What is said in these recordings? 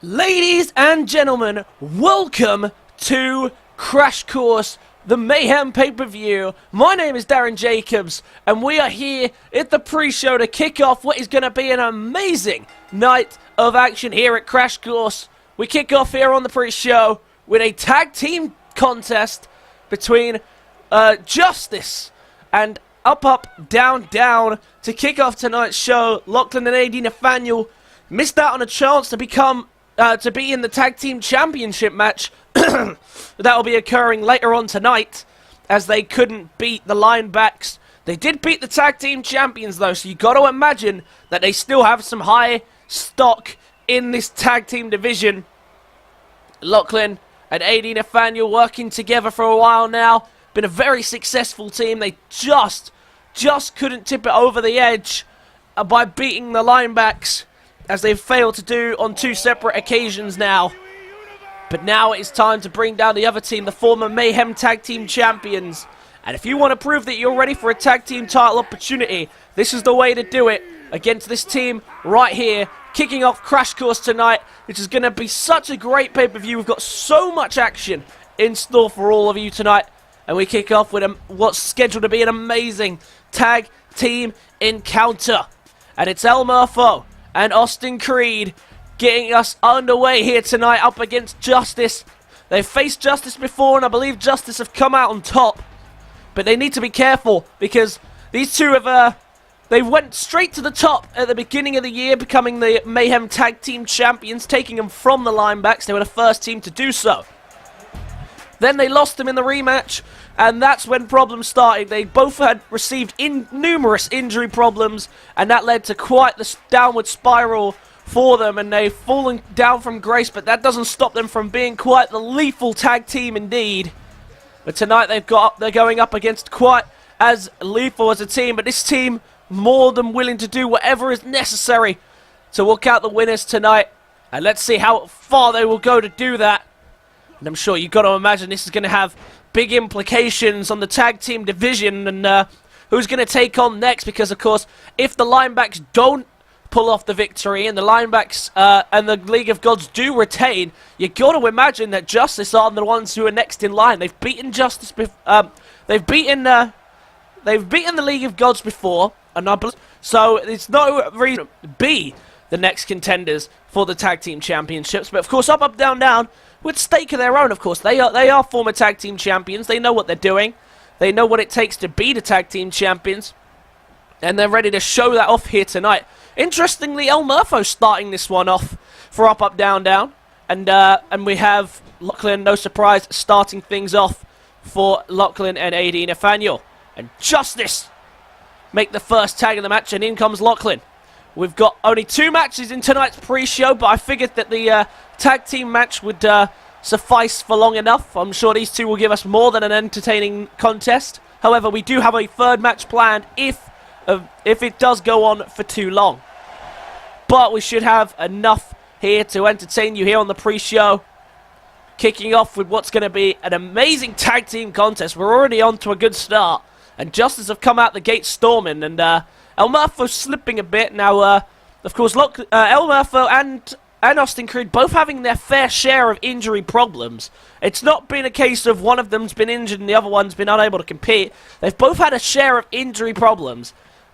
Ladies and gentlemen, welcome to Crash Course, the Mayhem pay-per-view. My name is Darren Jacobs, and we are here at the pre-show to kick off what is going to be an amazing night of action here at Crash Course. We kick off here on the pre-show with a tag team contest between Justice and UpUpDownDown to kick off tonight's show. Lachlan and AD Nathaniel missed out on a chance to become to be in the tag team championship match that will be occurring later on tonight, as they couldn't beat the Linebacks. They did beat the tag team champions though, so you got to imagine that they still have some high stock in this tag team division. Lachlan and AD Nathaniel working together for a while now. Been a very successful team. They just couldn't tip it over the edge by beating the Linebacks, as they've failed to do on two separate occasions now. But now it is time to bring down the other team, the former Mayhem Tag Team Champions. And if you want to prove that you're ready for a tag team title opportunity, this is the way to do it against this team right here, kicking off Crash Course tonight, which is going to be such a great pay-per-view. We've got so much action in store for all of you tonight. And we kick off with what's scheduled to be an amazing tag team encounter. And it's El Murpho and Austin Creed getting us underway here tonight up against Justice. They've faced Justice before, and I believe Justice have come out on top. But they need to be careful, because these two have, they went straight to the top at the beginning of the year, becoming the Mayhem Tag Team Champions, taking them from the Linebacks. They were the first team to do so. Then they lost them in the rematch, and that's when problems started. They both had received numerous injury problems, and that led to quite the downward spiral for them, and they've fallen down from grace, but that doesn't stop them from being quite the lethal tag team indeed. But tonight they're going up against quite as lethal as a team, but this team more than willing to do whatever is necessary to walk out the winners tonight. And let's see how far they will go to do that. And I'm sure you've got to imagine this is going to have big implications on the tag team division and who's going to take on next, because of course if the Linebacks don't pull off the victory and the Linebacks and the League of Gods do retain, you got to imagine that Justice are the ones who are next in line. They've beaten Justice they've beaten the League of Gods before, and so it's no reason to be the next contenders for the tag team championships. But of course UpUpDownDown with stake of their own, of course. They are former tag team champions. They know what they're doing. They know what it takes to be the tag team champions. And they're ready to show that off here tonight. Interestingly, El Murpho starting this one off for UpUpDownDown. And we have Lachlan, no surprise, starting things off for Lachlan and AD Nathaniel. And Justice make the first tag of the match, and in comes Lachlan. We've got only 2 matches in tonight's pre-show, but I figured that the tag team match would suffice for long enough. I'm sure these two will give us more than an entertaining contest. However, we do have a third match planned if it does go on for too long. But we should have enough here to entertain you here on the pre-show. Kicking off with what's going to be an amazing tag team contest. We're already on to a good start. And Justice have come out the gate storming, and El Murpho slipping a bit. Now, of course, El Murpho and Austin Creed both having their fair share of injury problems. It's not been a case of one of them's been injured and the other one's been unable to compete. They've both had a share of injury problems,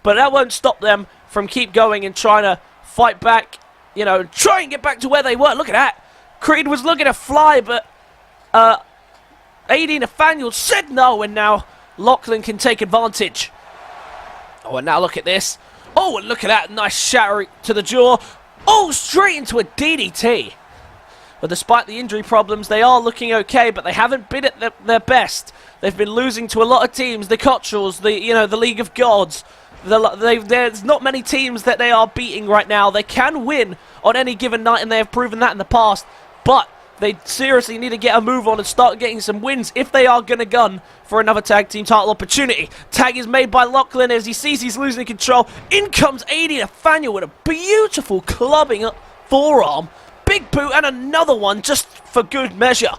but that won't stop them from keep going and trying to fight back, you know, try and get back to where they were. Look at that. Creed was looking to fly, but AD Nathaniel said no, and now Lachlan can take advantage. Oh, and now look at this. Oh, and look at that. Nice shatter to the jaw. Oh, straight into a DDT. But despite the injury problems, they are looking okay, but they haven't been at their best. They've been losing to a lot of teams. The Cottrells, the League of Gods. There's not many teams that they are beating right now. They can win on any given night, and they have proven that in the past. But they seriously need to get a move on and start getting some wins if they are going to gun for another tag team title opportunity. Tag is made by Lachlan as he sees he's losing control. In comes AD Nathaniel with a beautiful clubbing forearm. Big boot and another one just for good measure.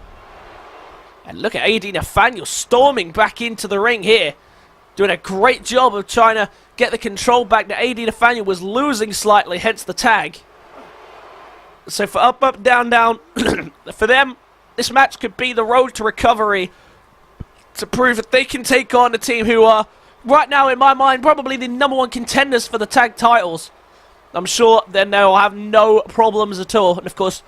And look at AD Nathaniel storming back into the ring here. Doing a great job of trying to get the control back. Now AD Nathaniel was losing slightly, hence the tag. So for UpUpDownDown, for them, this match could be the road to recovery to prove that they can take on a team who are, right now in my mind, probably the #1 contenders for the tag titles. I'm sure then they'll have no problems at all. And of course,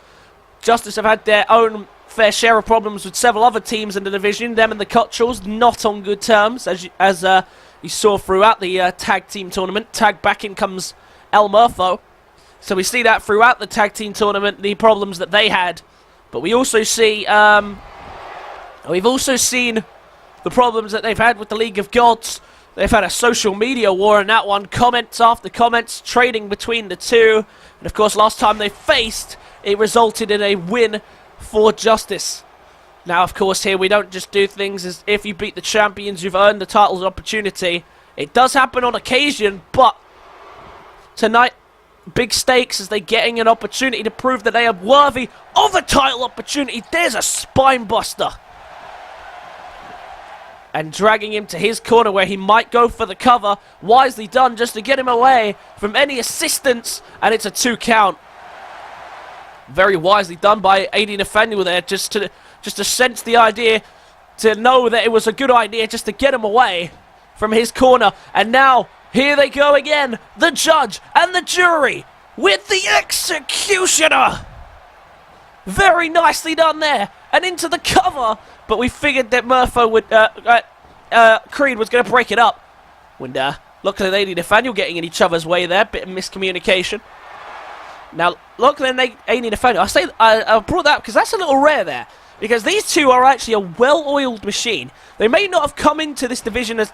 Justice have had their own fair share of problems with several other teams in the division. Them and the Cutchells not on good terms, as you saw throughout the tag team tournament. Tag back in comes El Murpho. So we see that throughout the tag team tournament, the problems that they had. But we also see, we've also seen the problems that they've had with the League of Gods. They've had a social media war in that one. Comments after comments, trading between the two. And of course, last time they faced, it resulted in a win for Justice. Now, of course, here we don't just do things as if you beat the champions, you've earned the title's opportunity. It does happen on occasion, but tonight, big stakes as they're getting an opportunity to prove that they are worthy of a title opportunity. There's a spine buster. And dragging him to his corner where he might go for the cover. Wisely done just to get him away from any assistance. And it's a 2 count. Very wisely done by AD Nathaniel there, just to sense the idea, to know that it was a good idea just to get him away from his corner. And now, here they go again, the judge and the jury with the executioner. Very nicely done there, and into the cover. But we figured that Murpho would, Creed was going to break it up. When Lachlan and AD Nathaniel getting in each other's way there, bit of miscommunication. Now, Lachlan and AD Nathaniel, I brought that up because that's a little rare there. Because these two are actually a well-oiled machine. They may not have come into this division as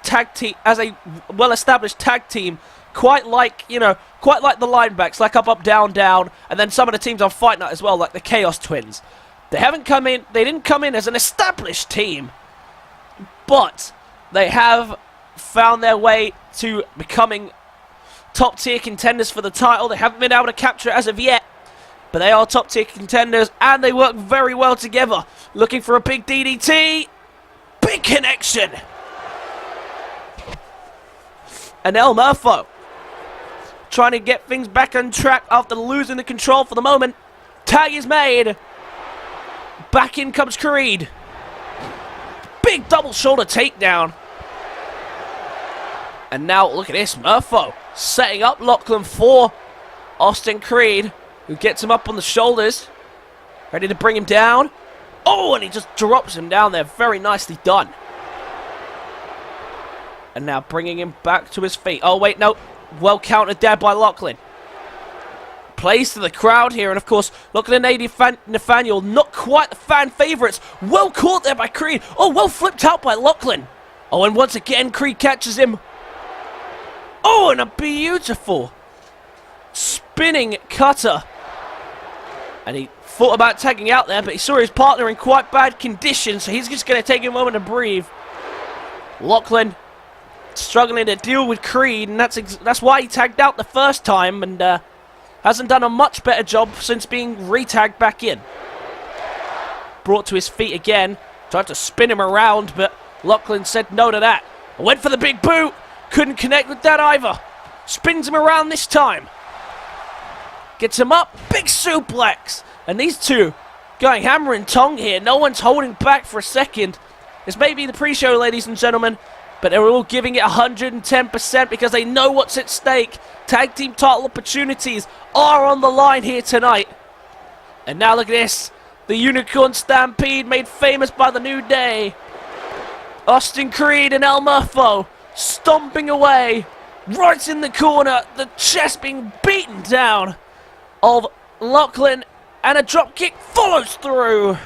a well-established tag team, quite like the linebacks, like UpUpDownDown, and then some of the teams on Fight Night as well, like the Chaos Twins. They didn't come in as an established team, but they have found their way to becoming top-tier contenders for the title. They haven't been able to capture it as of yet, but they are top-tier contenders, and they work very well together. Looking for a big DDT. Big connection. And El Murpho trying to get things back on track after losing the control for the moment. Tag is made. Back in comes Creed. Big double shoulder takedown. And now look at this, Murpho setting up Lachlan for Austin Creed, who gets him up on the shoulders, ready to bring him down. Oh, and he just drops him down there. Very nicely done. And now bringing him back to his feet. Oh, wait, no. Well countered there by Lachlan. Plays to the crowd here, and of course, Lachlan and AD Nathaniel, not quite the fan favourites. Well caught there by Creed. Oh, well flipped out by Lachlan. Oh, and once again, Creed catches him. Oh, and a beautiful spinning cutter. And he thought about tagging out there, but he saw his partner in quite bad condition, so he's just going to take a moment to breathe. Lachlan struggling to deal with Creed, and that's why he tagged out the first time, and hasn't done a much better job since being re-tagged back in. Brought to his feet again, tried to spin him around, but Lachlan said no to that. Went for the big boot, couldn't connect with that either. Spins him around this time. Gets him up, big suplex. And these two going hammer and tongue here. No one's holding back for a second. This may be the pre-show, ladies and gentlemen, but they're all giving it 110% because they know what's at stake. Tag team title opportunities are on the line here tonight. And now look at this. The Unicorn Stampede made famous by the New Day. Austin Creed and El Murpho stomping away. Right in the corner. The chest being beaten down of Lachlan. And a drop kick follows through.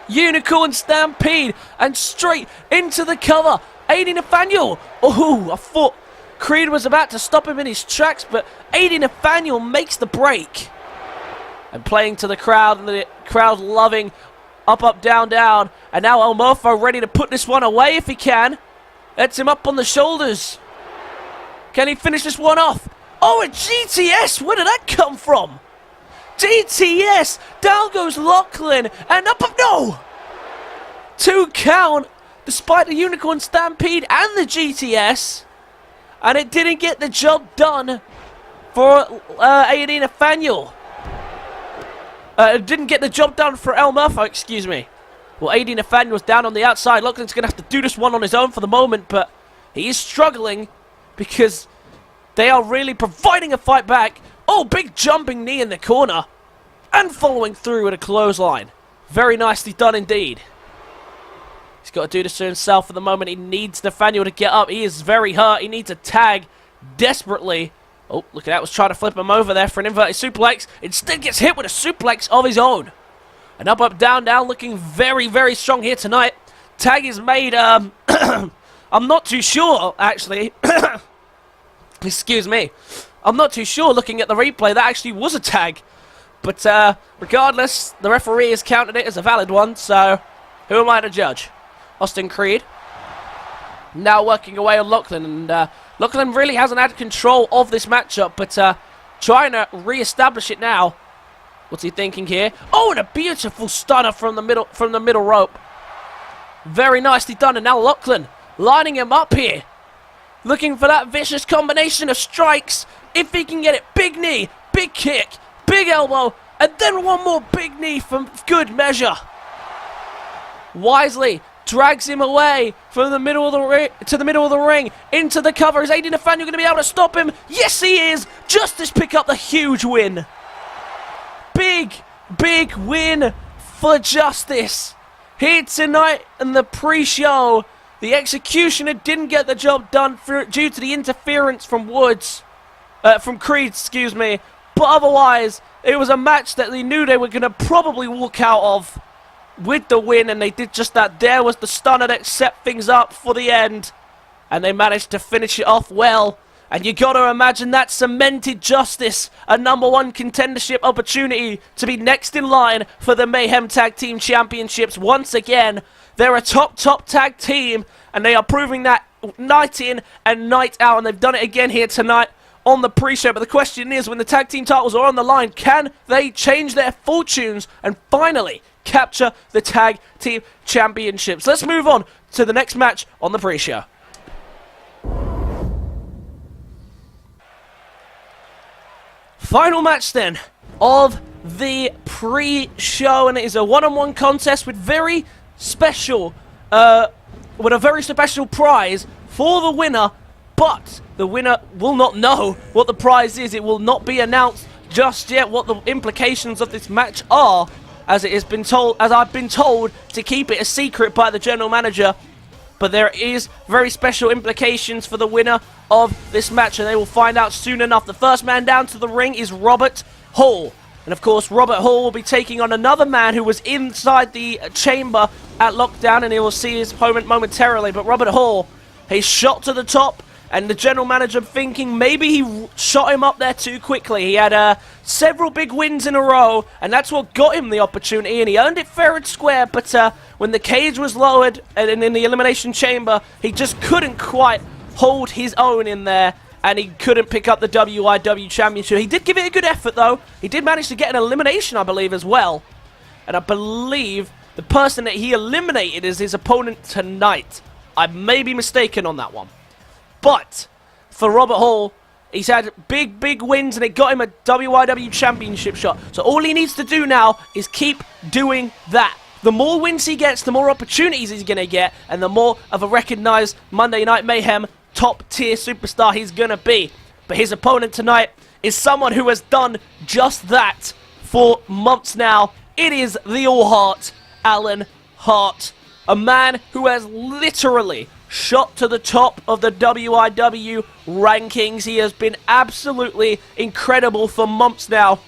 Unicorn Stampede. And straight into the cover. AD Nathaniel. Oh, I thought Creed was about to stop him in his tracks. But AD Nathaniel makes the break. And playing to the crowd. And the crowd loving UpUpDownDown. And now El Murpho ready to put this one away if he can. Gets him up on the shoulders. Can he finish this one off? Oh, a GTS. Where did that come from? GTS. Down goes Lachlan. And up. No. 2 count. Despite the Unicorn Stampede and the GTS. And it didn't get the job done for AD Nathaniel. Didn't get the job done for El Murphy, excuse me. Well, AD Nathaniel's down on the outside. Lachlan's going to have to do this one on his own for the moment, but he is struggling because they are really providing a fight back. Oh, big jumping knee in the corner. And following through with a clothesline. Very nicely done indeed. He's got to do this to himself for the moment. He needs Nathaniel to get up. He is very hurt. He needs a tag desperately. Oh, look at that. Was trying to flip him over there for an inverted suplex. Instead gets hit with a suplex of his own. And up, down, down. Looking very, very strong here tonight. Tag is made, I'm not too sure, actually. Excuse me. I'm not too sure looking at the replay. That actually was a tag. But regardless, the referee has counted it as a valid one. So, who am I to judge? Austin Creed. Now working away on Lachlan. And Lachlan really hasn't had control of this matchup. But trying to re-establish it now. What's he thinking here? Oh, and a beautiful stunner from the middle rope. Very nicely done. And now Lachlan lining him up here. Looking for that vicious combination of strikes. If he can get it. Big knee, big kick, big elbow, and then one more big knee for good measure. Wisely drags him away from the middle of the ring to the middle of the ring into the cover. Is AD Nathaniel going to be able to stop him? Yes, he is. Justice pick up the huge win. Big win for Justice here tonight in the pre-show. The Executioner didn't get the job done due to the interference from from Creed, excuse me. But otherwise, it was a match that they knew they were going to probably walk out of with the win, and they did just that. There was the stunner that set things up for the end, and they managed to finish it off well. And you got to imagine that cemented Justice a #1 contendership opportunity to be next in line for the Mayhem Tag Team Championships once again. They're a top tag team, and they are proving that night in and night out, and they've done it again here tonight on the pre-show. But the question is, when the tag team titles are on the line, can they change their fortunes and finally capture the tag team championships? Let's move on to the next match on the pre-show. Final match then of the pre-show, and it is a one-on-one contest with a very special prize for the winner. But the winner will not know what the prize is. It will not be announced just yet what the implications of this match are, as I've been told to keep it a secret by the general manager. But there is very special implications for the winner of this match, and they will find out soon enough. The first man down to the ring is Robert Hall. And of course, Robert Hall will be taking on another man who was inside the chamber at Lockdown, and he will see his opponent momentarily. But Robert Hall, he's shot to the top, and the general manager thinking maybe he shot him up there too quickly. He had several big wins in a row, and that's what got him the opportunity, and he earned it fair and square. But when the cage was lowered and in the elimination chamber, he just couldn't quite hold his own in there, and he couldn't pick up the WIW Championship. He did give it a good effort, though. He did manage to get an elimination, I believe, as well. And I believe the person that he eliminated is his opponent tonight. I may be mistaken on that one. But for Robert Hall, he's had big wins, and it got him a WIW Championship shot. So all he needs to do now is keep doing that. The more wins he gets, the more opportunities he's going to get, and the more of a recognized Monday Night Mayhem top-tier superstar he's going to be. But his opponent tonight is someone who has done just that for months now. It is the All-Heart, Allen Hart. A man who has literally shot to the top of the WIW rankings. He has been absolutely incredible for months now.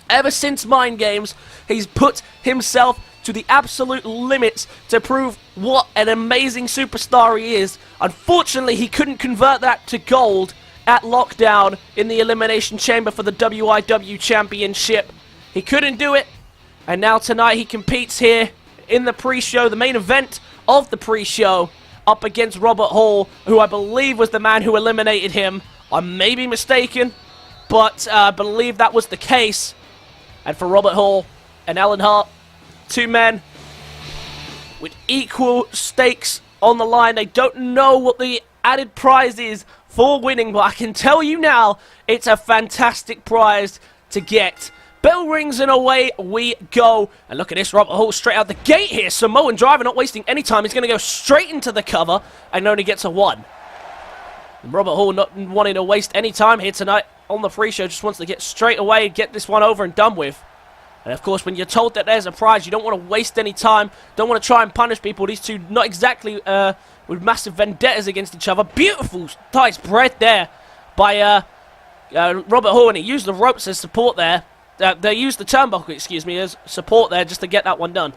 Ever since Mind Games, he's put himself to the absolute limits to prove what an amazing superstar he is. Unfortunately, he couldn't convert that to gold at Lockdown in the Elimination Chamber for the WIW Championship. He couldn't do it, and now tonight he competes here in the pre-show, the main event of the pre-show, up against Robert Hall, who I believe was the man who eliminated him. I may be mistaken, but I believe that was the case. And for Robert Hall and Allen Hart, two men with equal stakes on the line. They don't know what the added prize is for winning, but I can tell you now, it's a fantastic prize to get. Bell rings and away we go. And look at this, Robert Hall straight out the gate here. Samoan driver not wasting any time. He's going to go straight into the cover and only gets a 1. And Robert Hall not wanting to waste any time here tonight on the pre-show. Just wants to get straight away and get this one over and done with. And of course, when you're told that there's a prize, you don't want to waste any time. Don't want to try and punish people. These two not exactly with massive vendettas against each other. Beautiful nice bread there by Robert Hall. And he used the ropes as support there. They used the turnbuckle, excuse me, as support there just to get that one done.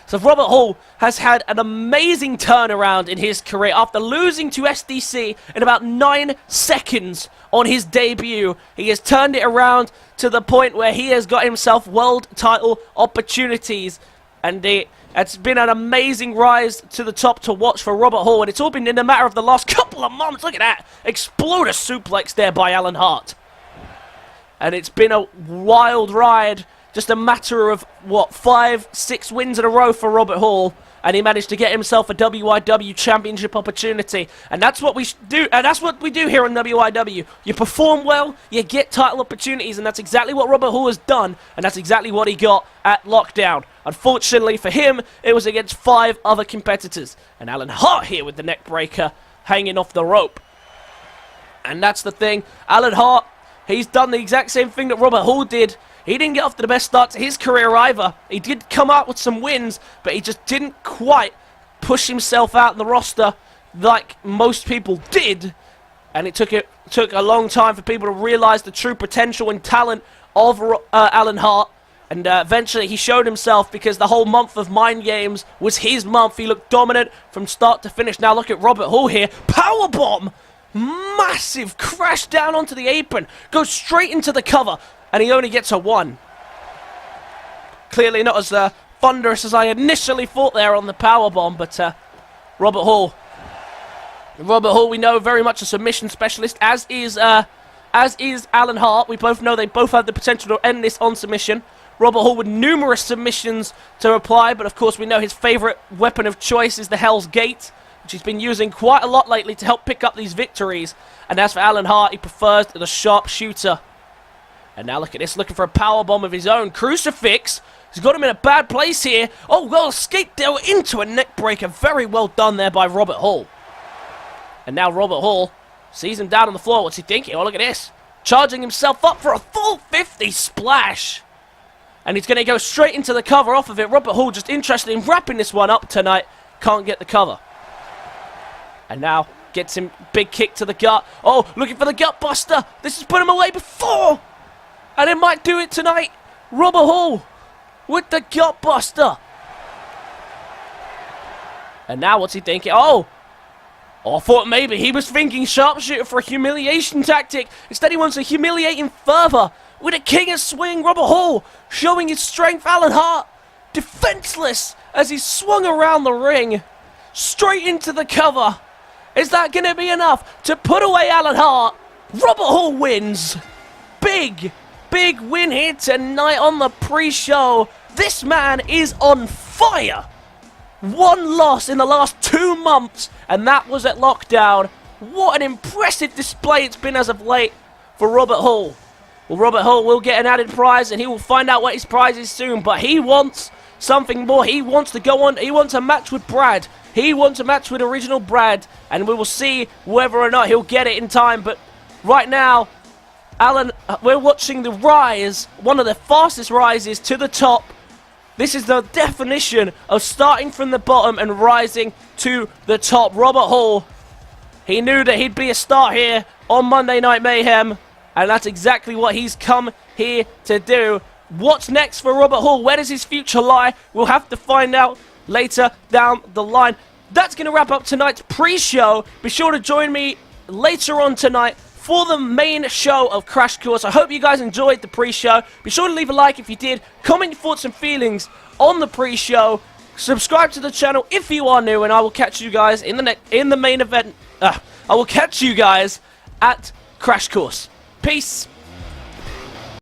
So Robert Hall has had an amazing turnaround in his career. After losing to SDC in about 9 seconds on his debut, he has turned it around to the point where he has got himself world title opportunities. And it's been an amazing rise to the top to watch for Robert Hall. And it's all been in a matter of the last couple of months. Look at that. Exploder suplex there by Allen Hart. And it's been a wild ride. Just a matter of, what, 5, 6 wins in a row for Robert Hall. And he managed to get himself a WIW championship opportunity. And that's what we do. And that's what we do here on WIW. You perform well, you get title opportunities. And that's exactly what Robert Hall has done. And that's exactly what he got at Lockdown. Unfortunately for him, it was against 5 other competitors. And Allen Hart here with the neck breaker hanging off the rope. And that's the thing. Allen Hart, he's done the exact same thing that Robert Hall did. He didn't get off to the best start to his career either. He did come out with some wins, but he just didn't quite push himself out in the roster like most people did. And it took a long time for people to realize the true potential and talent of Allen Hart. And eventually he showed himself, because the whole month of Mind Games was his month. He looked dominant from start to finish. Now look at Robert Hall here. Powerbomb! Massive crash down onto the apron. Goes straight into the cover. And he only gets a 1. Clearly not as thunderous as I initially thought there on the powerbomb, but Robert Hall, we know, very much a submission specialist, as is Allen Hart. We both know they both have the potential to end this on submission. Robert Hall with numerous submissions to apply, but of course we know his favourite weapon of choice is the Hell's Gate, which he's been using quite a lot lately to help pick up these victories. And as for Allen Hart, he prefers the sharpshooter. And now look at this, looking for a powerbomb of his own. Crucifix, he's got him in a bad place here. Oh, well, escaped there into a neck breaker. Very well done there by Robert Hall. And now Robert Hall sees him down on the floor. What's he thinking? Oh, look at this. Charging himself up for a full 50 splash. And he's going to go straight into the cover off of it. Robert Hall just interested in wrapping this one up tonight. Can't get the cover. And now gets him big kick to the gut. Oh, looking for the gut buster. This has put him away before. And it might do it tonight. Robert Hall with the gut buster. And now what's he thinking? Oh, I thought maybe he was thinking sharpshooter for a humiliation tactic. Instead he wants to humiliate him further with a king of swing. Robert Hall showing his strength. Allen Hart defenseless as he swung around the ring. Straight into the cover. Is that going to be enough to put away Allen Hart? Robert Hall wins. Big win here tonight on the pre-show. This man is on fire. 1 loss in the last 2 months, and that was at Lockdown. What an impressive display it's been as of late for Robert Hall. Well, Robert Hall will get an added prize, and he will find out what his prize is soon, but he wants something more. He wants to go on. He wants a match with Brad. He wants a match with original Brad, and we will see whether or not he'll get it in time. But right now, Allen, we're watching the rise, one of the fastest rises to the top. This is the definition of starting from the bottom and rising to the top. Robert Hall, he knew that he'd be a star here on Monday Night Mayhem, and that's exactly what he's come here to do. What's next for Robert Hall? Where does his future lie? We'll have to find out later down the line. That's going to wrap up tonight's pre-show. Be sure to join me later on tonight for the main show of Crash Course. I hope you guys enjoyed the pre-show. Be sure to leave a like if you did. Comment your thoughts and feelings on the pre-show. Subscribe to the channel if you are new, and I will catch you guys in the main event. I will catch you guys at Crash Course. Peace.